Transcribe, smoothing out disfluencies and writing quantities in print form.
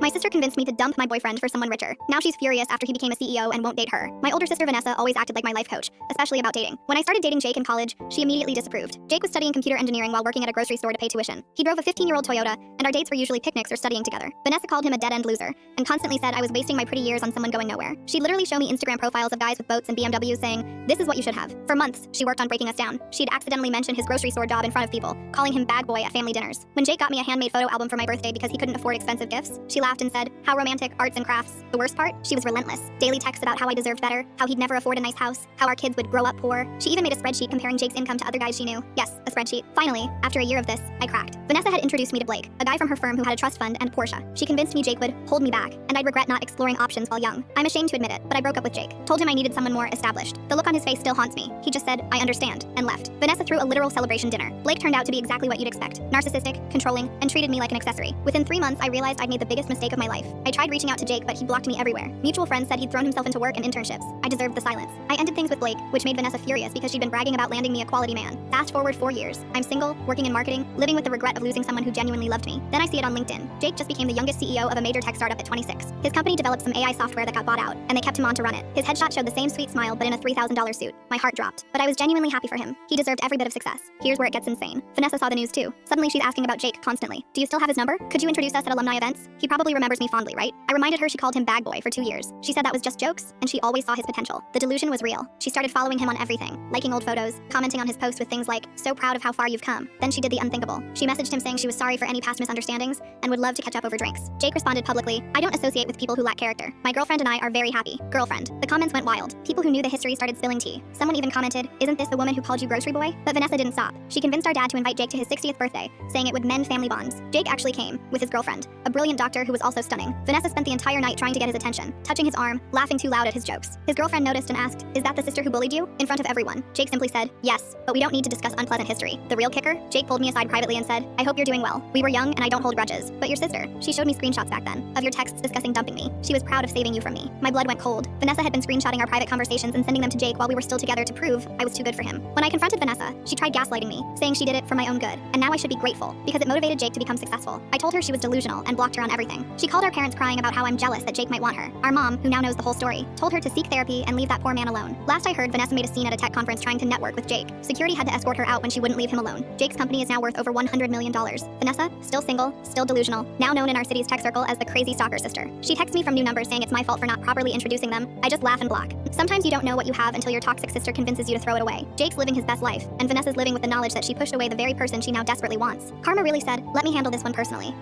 My sister convinced me to dump my boyfriend for someone richer. Now she's furious after he became a CEO and won't date her. My older sister Vanessa always acted like my life coach, especially about dating. When I started dating Jake in college, she immediately disapproved. Jake was studying computer engineering while working at a grocery store to pay tuition. He drove a 15-year-old Toyota, and our dates were usually picnics or studying together. Vanessa called him a dead-end loser, and constantly said I was wasting my pretty years on someone going nowhere. She'd literally show me Instagram profiles of guys with boats and BMWs saying, "This is what you should have." For months, she worked on breaking us down. She'd accidentally mentioned his grocery store job in front of people, calling him bag boy at family dinners. When Jake got me a handmade photo album for my birthday because he couldn't afford expensive gifts, she laughed and said, "How romantic, arts and crafts." The worst part? She was relentless. Daily texts about how I deserved better, how he'd never afford a nice house, how our kids would grow up poor. She even made a spreadsheet comparing Jake's income to other guys she knew. Yes, a spreadsheet. Finally, after a year of this, I cracked. Vanessa had introduced me to Blake, a guy from her firm who had a trust fund and Porsche. She convinced me Jake would hold me back, and I'd regret not exploring options while young. I'm ashamed to admit it, but I broke up with Jake. Told him I needed someone more established. The look on his face still haunts me. He just said, "I understand," and left. Vanessa threw a literal celebration dinner. Blake turned out to be exactly what you'd expect. Narcissistic, controlling, and treated me like an accessory. Within 3 months, I realized I'd made the biggest mistake of my life. I tried reaching out to Jake, but he blocked me everywhere. Mutual friends said he'd thrown himself into work and internships. I deserved the silence. I ended things with Blake, which made Vanessa furious because she'd been bragging about landing me a quality man. Fast forward 4 years. I'm single, working in marketing, living with the regret of losing someone who genuinely loved me. Then I see it on LinkedIn. Jake just became the youngest CEO of a major tech startup at 26. His company developed some AI software that got bought out, and they kept him on to run it. His headshot showed the same sweet smile, but in a $3,000 suit. My heart dropped. But I was genuinely happy for him. He deserved every bit of success. Here's where it gets insane. Vanessa saw the news too. Suddenly she's asking about Jake constantly. "Do you still have his number? Could you introduce us at alumni events? He probably remembers me fondly, right?" I reminded her she called him bag boy for 2 years. She said that was just jokes, and she always saw his potential. The delusion was real. She started following him on everything, liking old photos, commenting on his posts with things like, "So proud of how far you've come." Then she did the unthinkable. She messaged him saying she was sorry for any past misunderstandings and would love to catch up over drinks. Jake responded publicly, "I don't associate with people who lack character. My girlfriend and I are very happy." Girlfriend. The comments went wild. People who knew the history started spilling tea. Someone even commented, "Isn't this the woman who called you grocery boy?" But Vanessa didn't stop. She convinced our dad to invite Jake to his 60th birthday, saying it would mend family bonds. Jake actually came, with his girlfriend, a brilliant doctor who was also stunning. Vanessa spent the entire night trying to get his attention, touching his arm, laughing too loud at his jokes. His girlfriend noticed and asked, "Is that the sister who bullied you?" in front of everyone. Jake simply said, "Yes, but we don't need to discuss unpleasant history." The real kicker? Jake pulled me aside privately and said, "I hope you're doing well. We were young and I don't hold grudges. But your sister, she showed me screenshots back then of your texts discussing dumping me. She was proud of saving you from me." My blood went cold. Vanessa had been screenshotting our private conversations and sending them to Jake while we were still together to prove I was too good for him. When I confronted Vanessa, she tried gaslighting me, saying she did it for my own good, and now I should be grateful because it motivated Jake to become successful. I told her she was delusional and blocked her on everything. She called our parents crying about how I'm jealous that Jake might want her. Our mom, who now knows the whole story, told her to seek therapy and leave that poor man alone. Last I heard, Vanessa made a scene at a tech conference trying to network with Jake. Security had to escort her out when she wouldn't leave him alone. Jake's company is now worth over $100 million. Vanessa, still single, still delusional, now known in our city's tech circle as the crazy stalker sister. She texts me from new numbers saying it's my fault for not properly introducing them. I just laugh and block. Sometimes you don't know what you have until your toxic sister convinces you to throw it away. Jake's living his best life, and Vanessa's living with the knowledge that she pushed away the very person she now desperately wants. Karma really said, "Let me handle this one personally."